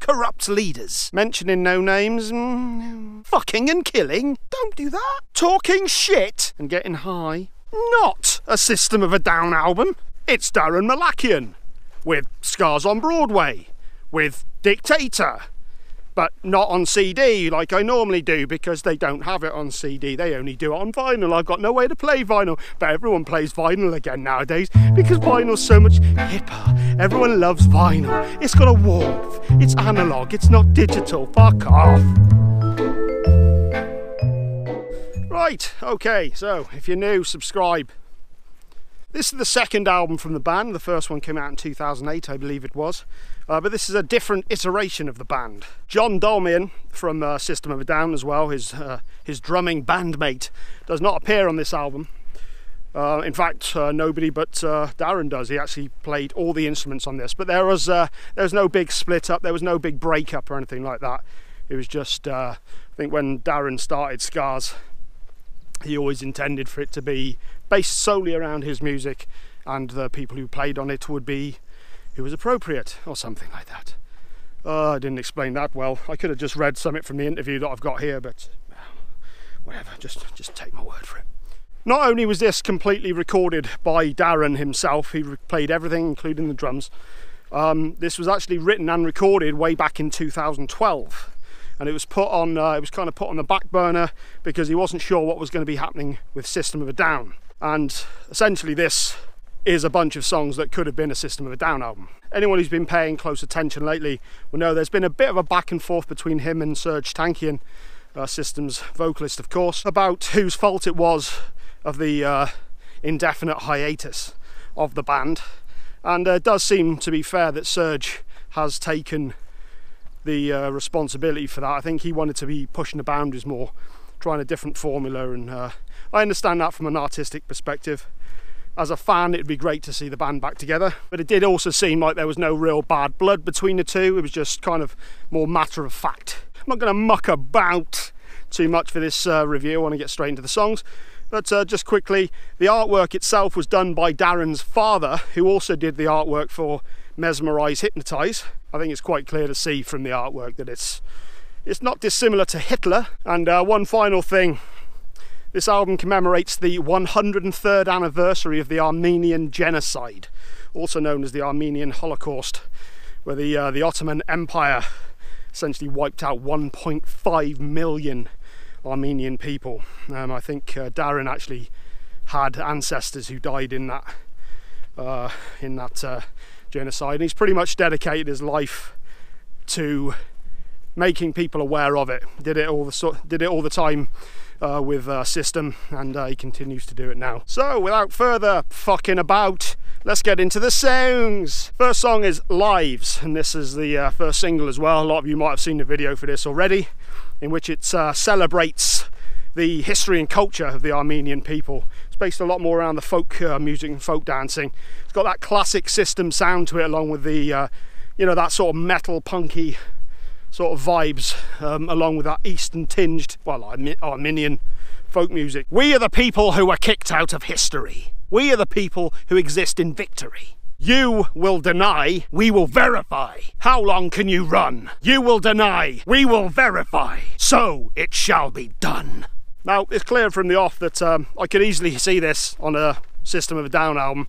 corrupt leaders. Mentioning no names, fucking and killing, don't do that. Talking shit and getting high, not a System of a Down album. It's Daron Malakian, with Scars on Broadway, with Dictator, but not on CD like I normally do, because they don't have it on CD, they only do it on vinyl. I've got no way to play vinyl, but everyone plays vinyl again nowadays because vinyl's so much hipper. Everyone loves vinyl. It's got a warmth, it's analog, it's not digital. Fuck off. Right, okay, so if you're new, subscribe. This is the second album from the band. The first one came out in 2008, I believe it was. But this is a different iteration of the band. John Dolmayan from System of a Down as well, his drumming bandmate, does not appear on this album. In fact, nobody but Daron does. He actually played all the instruments on this. But there was no big split up, there was no big breakup or anything like that. It was just, I think when Daron started Scars, he always intended for it to be based solely around his music, and the people who played on it would be who was appropriate, or something like that. I didn't explain that well. I could have just read something from the interview that I've got here, but whatever, just take my word for it. Not only was this completely recorded by Daron himself, he played everything, including the drums. This was actually written and recorded way back in 2012. And it was put on, kind of put on the back burner because he wasn't sure what was going to be happening with System of a Down. And essentially this is a bunch of songs that could have been a System of a Down album. Anyone who's been paying close attention lately will know there's been a bit of a back and forth between him and Serj Tankian, System's vocalist of course, about whose fault it was of the indefinite hiatus of the band. And it does seem to be fair that Serj has taken the responsibility for that. I think he wanted to be pushing the boundaries more, trying a different formula, and I understand that from an artistic perspective. As a fan, it'd be great to see the band back together, but it did also seem like there was no real bad blood between the two. It was just kind of more matter of fact. I'm not going to muck about too much for this review. I want to get straight into the songs, but just quickly, the artwork itself was done by Daron's father, who also did the artwork for Mesmerize, Hypnotize. I think it's quite clear to see from the artwork that it's not dissimilar to Hitler. And one final thing, this album commemorates the 103rd anniversary of the Armenian Genocide, also known as the Armenian Holocaust, where the Ottoman Empire essentially wiped out 1.5 million Armenian people. I think Daron actually had ancestors who died in that genocide, and he's pretty much dedicated his life to making people aware of it. Did it all the time with System, and he continues to do it now. So without further fucking about, let's get into the songs. First song is Lives, and this is the first single as well. A lot of you might have seen the video for this already, in which it celebrates the history and culture of the Armenian people. It's based a lot more around the folk music and folk dancing. It's got that classic System sound to it, along with the you know, that sort of metal punky sort of vibes, along with that Eastern tinged, well, Armenian folk music. We are the people who were kicked out of history. We are the people who exist in victory. You will deny, we will verify. How long can you run? You will deny, we will verify. So it shall be done. Now, it's clear from the off that I could easily see this on a System of a Down album.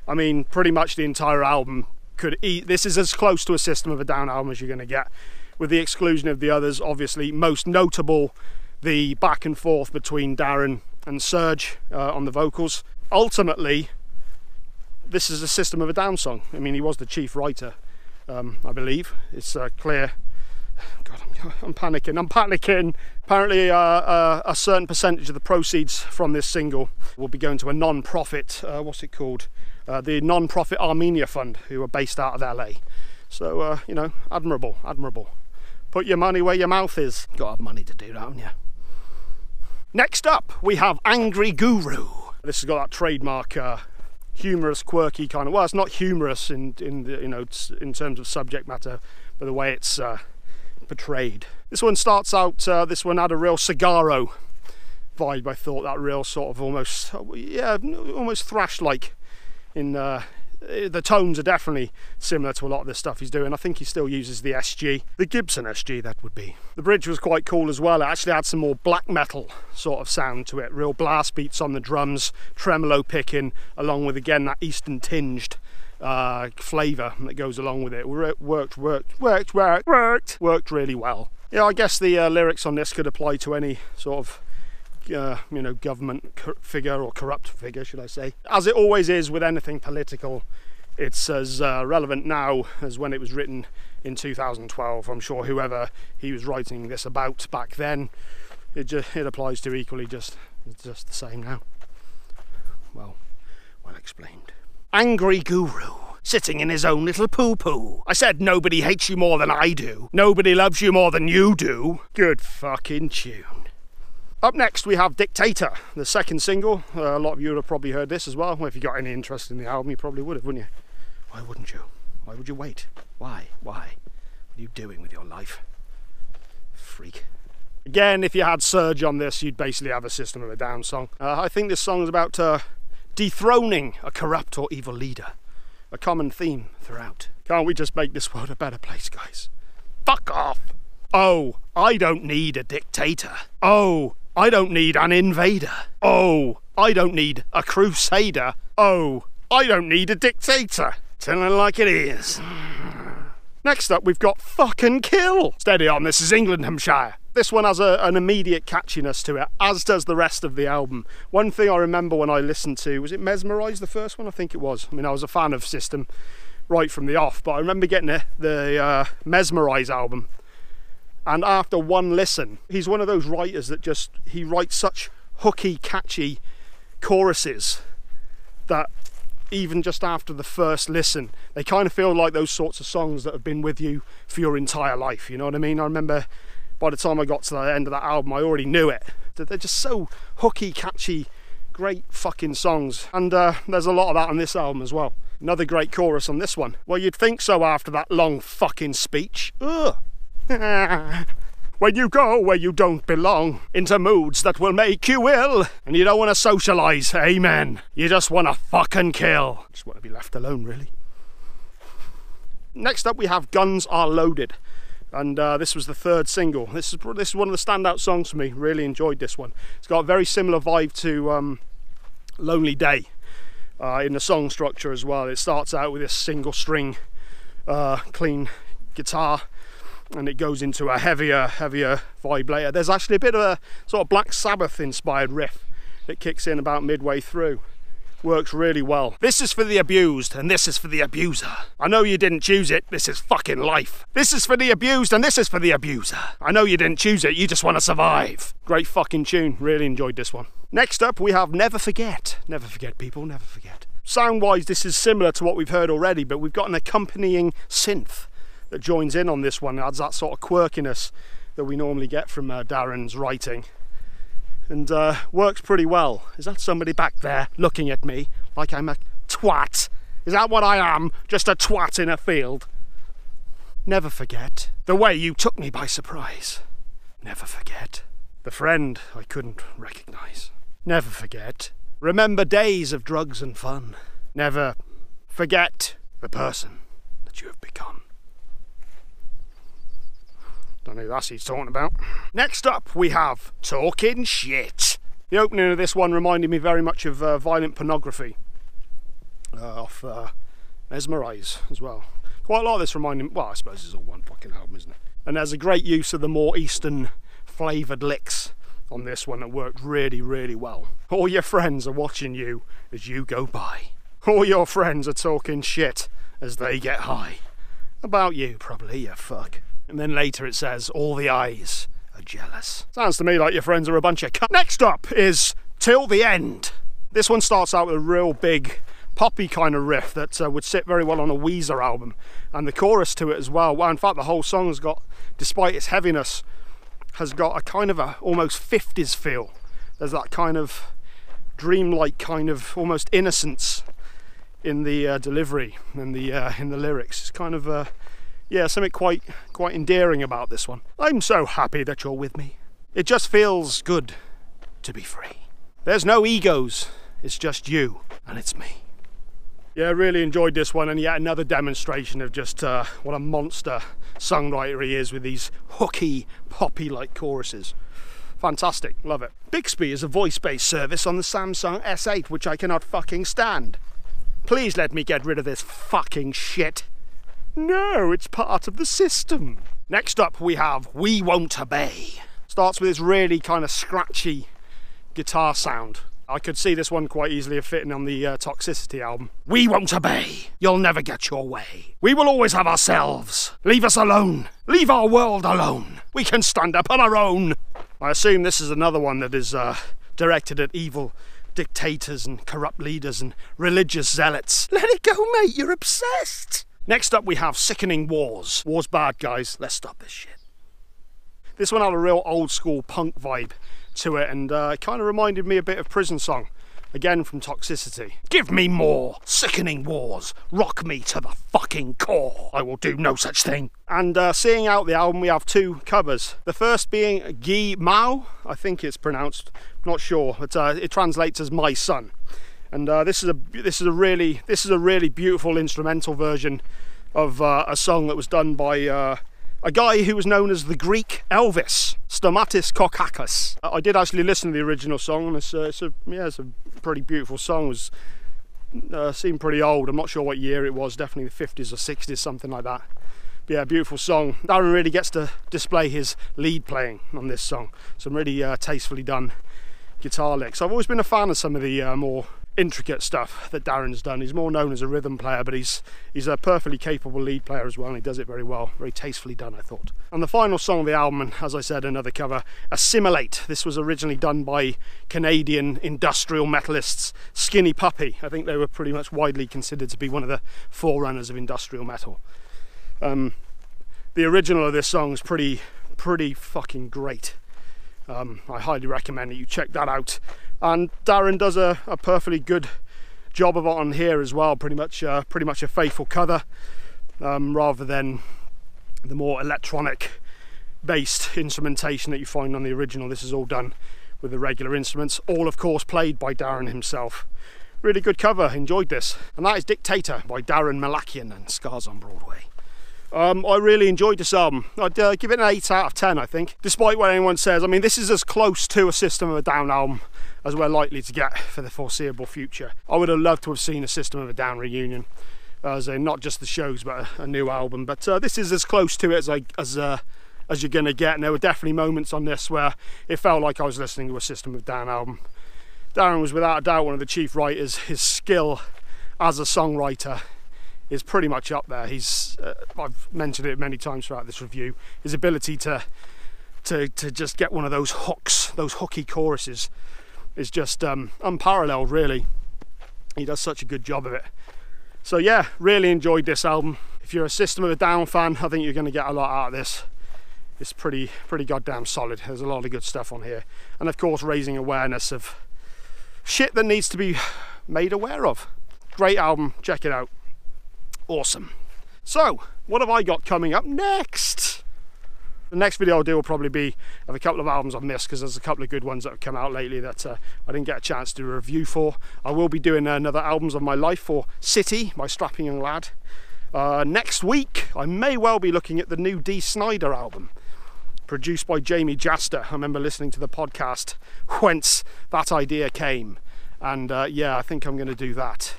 I mean, pretty much the entire album this is as close to a System of a Down album as you're going to get, with the exclusion of the others. Obviously, most notable, the back and forth between Daron and Serj on the vocals. Ultimately, this is a System of a Down song. I mean, he was the chief writer, I believe. It's clear. God, I'm panicking. Apparently, a certain percentage of the proceeds from this single will be going to a non-profit, what's it called? The non-profit Armenia Fund, who are based out of LA. So, you know, admirable. Put your money where your mouth is. Gotta have money to do that, haven't you? Next up, we have Angry Guru. This has got that trademark humorous, quirky kind of, well, it's not humorous in the, you know, in terms of subject matter, but the way it's portrayed. This one starts out, this one had a real Cigarro vibe. I thought that real sort of almost, yeah, almost thrash-like in the tones are definitely similar to a lot of the stuff he's doing. I think he still uses the SG, the Gibson SG that would be. The bridge was quite cool as well. It actually had some more black metal sort of sound to it, real blast beats on the drums, tremolo picking, along with again that Eastern tinged flavour that goes along with it. Worked really well. Yeah, I guess the lyrics on this could apply to any sort of you know, government figure or corrupt figure, should I say. As it always is with anything political, it's as relevant now as when it was written in 2012. I'm sure whoever he was writing this about back then, it applies to equally, just the same now. Well explained. Angry guru, sitting in his own little poo-poo. I said nobody hates you more than I do. Nobody loves you more than you do. Good fucking tune. Up next we have Dictator, the second single. A lot of you would have probably heard this as well. Well, if you got any interest in the album, you probably would have, wouldn't you? Why wouldn't you? Why would you wait? Why? What are you doing with your life? Freak. Again, if you had Surge on this, you'd basically have a System of a Down song. I think this song is about dethroning a corrupt or evil leader. A common theme throughout. Can't we just make this world a better place, guys? Fuck off! Oh, I don't need a dictator. Oh, I don't need an invader. Oh, I don't need a crusader. Oh, I don't need a dictator. Telling it like it is. Next up, we've got Fucking Kill. Steady on, this is Englandhamshire. This one has an immediate catchiness to it, as does the rest of the album. One thing I remember when I listened to, was it Mesmerise, the first one? I think it was. I mean, I was a fan of System right from the off, but I remember getting the Mesmerise album. And after one listen, he's one of those writers that he writes such hooky, catchy choruses that even just after the first listen, they kind of feel like those sorts of songs that have been with you for your entire life, you know what I mean? I remember by the time I got to the end of that album, I already knew it. They're just so hooky, catchy, great fucking songs. And there's a lot of that on this album as well. Another great chorus on this one. Well, you'd think so after that long fucking speech. Ugh. When you go where you don't belong, into moods that will make you ill, and you don't want to socialise, amen. You just want to fucking kill. Just want to be left alone, really. Next up we have Guns Are Loaded, and this was the third single. This is one of the standout songs for me. Really enjoyed this one. It's got a very similar vibe to Lonely Day in the song structure as well. It starts out with this single string clean guitar, and it goes into a heavier vibe later. There's actually a bit of a sort of Black Sabbath inspired riff that kicks in about midway through. Works really well. This is for the abused, and this is for the abuser. I know you didn't choose it, this is fucking life. This is for the abused, and this is for the abuser. I know you didn't choose it, you just want to survive. Great fucking tune, really enjoyed this one. Next up we have Never Forget. Never forget, people, never forget. Sound-wise, this is similar to what we've heard already, but we've got an accompanying synth that joins in on this one. It adds that sort of quirkiness that we normally get from Daron's writing, and works pretty well. Is that somebody back there looking at me like I'm a twat? Is that what I am? Just a twat in a field? Never forget the way you took me by surprise. Never forget the friend I couldn't recognise. Never forget. Remember days of drugs and fun. Never forget the person that you have become. Don't know who that's he's talking about. Next up we have Talking Shit. The opening of this one reminded me very much of Violent Pornography off Mesmerise as well. Quite a lot of this reminded me, well, I suppose it's all one fucking album, isn't it? And there's a great use of the more Eastern flavoured licks on this one that worked really, really well. All your friends are watching you as you go by. All your friends are talking shit as they get high. About you, probably, you fuck. And then later it says, all the eyes are jealous. Sounds to me like your friends are a bunch of cunt. Next up is Till the End. This one starts out with a real big poppy kind of riff that would sit very well on a Weezer album. And the chorus to it as well. Well, in fact, the whole song has got, despite its heaviness, has got a kind of a almost 50s feel. There's that kind of dreamlike kind of almost innocence in the delivery and in the lyrics. It's kind of yeah, something quite endearing about this one. I'm so happy that you're with me. It just feels good to be free. There's no egos, it's just you and it's me. Yeah, I really enjoyed this one, and yet another demonstration of just what a monster songwriter he is with these hooky, poppy-like choruses. Fantastic, love it. Bixby is a voice-based service on the Samsung S8, which I cannot fucking stand. Please let me get rid of this fucking shit. No, it's part of the system. Next up we have We Won't Obey. Starts with this really kind of scratchy guitar sound. I could see this one quite easily fitting on the Toxicity album. We won't obey. You'll never get your way. We will always have ourselves. Leave us alone. Leave our world alone. We can stand up on our own. I assume this is another one that is directed at evil dictators and corrupt leaders and religious zealots. Let it go, mate. You're obsessed. Next up we have Sickening Wars. War's bad, guys. Let's stop this shit. This one had a real old school punk vibe to it, and it kind of reminded me a bit of Prison Song, again from Toxicity. Give me more Sickening Wars, rock me to the fucking core. I will do no such thing. And seeing out the album, we have two covers. The first being Guy Mao, I think it's pronounced, not sure, but it translates as My Son. And this is a really beautiful instrumental version of a song that was done by a guy who was known as the Greek Elvis, Stomatis Kokakis. I did actually listen to the original song, and it's a pretty beautiful song. It was, seemed pretty old. I'm not sure what year it was, definitely the 50s or 60s, something like that. But yeah, beautiful song. Daron really gets to display his lead playing on this song. Some really tastefully done guitar licks. I've always been a fan of some of the more intricate stuff that Daron's done. He's more known as a rhythm player, but he's a perfectly capable lead player as well, and he does it very well. Very tastefully done, I thought. And the final song of the album, and as I said, another cover, Assimilate. This was originally done by Canadian industrial metalists Skinny Puppy. I think they were pretty much widely considered to be one of the forerunners of industrial metal. The original of this song is pretty fucking great. I highly recommend that you check that out. And Daron does a perfectly good job of it on here as well. Pretty much a faithful cover, rather than the more electronic based instrumentation that you find on the original. This is all done with the regular instruments, all of course played by Daron himself. Really good cover, enjoyed this. And that is Dictator by Daron Malakian and Scars on Broadway. I really enjoyed this album. I'd give it an 8 out of 10, I think. Despite what anyone says, I mean, this is as close to a System of a Down album as we're likely to get for the foreseeable future. I would have loved to have seen a System of a Down reunion, as in not just the shows, but a new album. But this is as close to it as you're going to get. And there were definitely moments on this where it felt like I was listening to a System of a Down album. Daron was without a doubt one of the chief writers. His skill as a songwriter is pretty much up there. I've mentioned it many times throughout this review. His ability to just get one of those hooks, those hooky choruses, is just unparalleled, really. He does such a good job of it. So yeah, really enjoyed this album. If you're a System of a Down fan, I think you're going to get a lot out of this. It's pretty goddamn solid. There's a lot of good stuff on here, and of course raising awareness of shit that needs to be made aware of. Great album, check it out. Awesome. So, what have I got coming up next? The next video I'll do will probably be of a couple of albums I've missed, because there's a couple of good ones that have come out lately that I didn't get a chance to do a review for. I will be doing another Albums of My Life for City by Strapping Young Lad. Next week I may well be looking at the new Dee Snider album, produced by Jamie Jaster. I remember listening to the podcast whence that idea came, and yeah, I think I'm going to do that.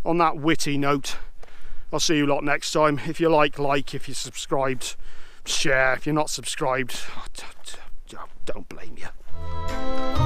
On that witty note, I'll see you lot next time. If you like, if you're subscribed, share. If you're not subscribed, don't blame you.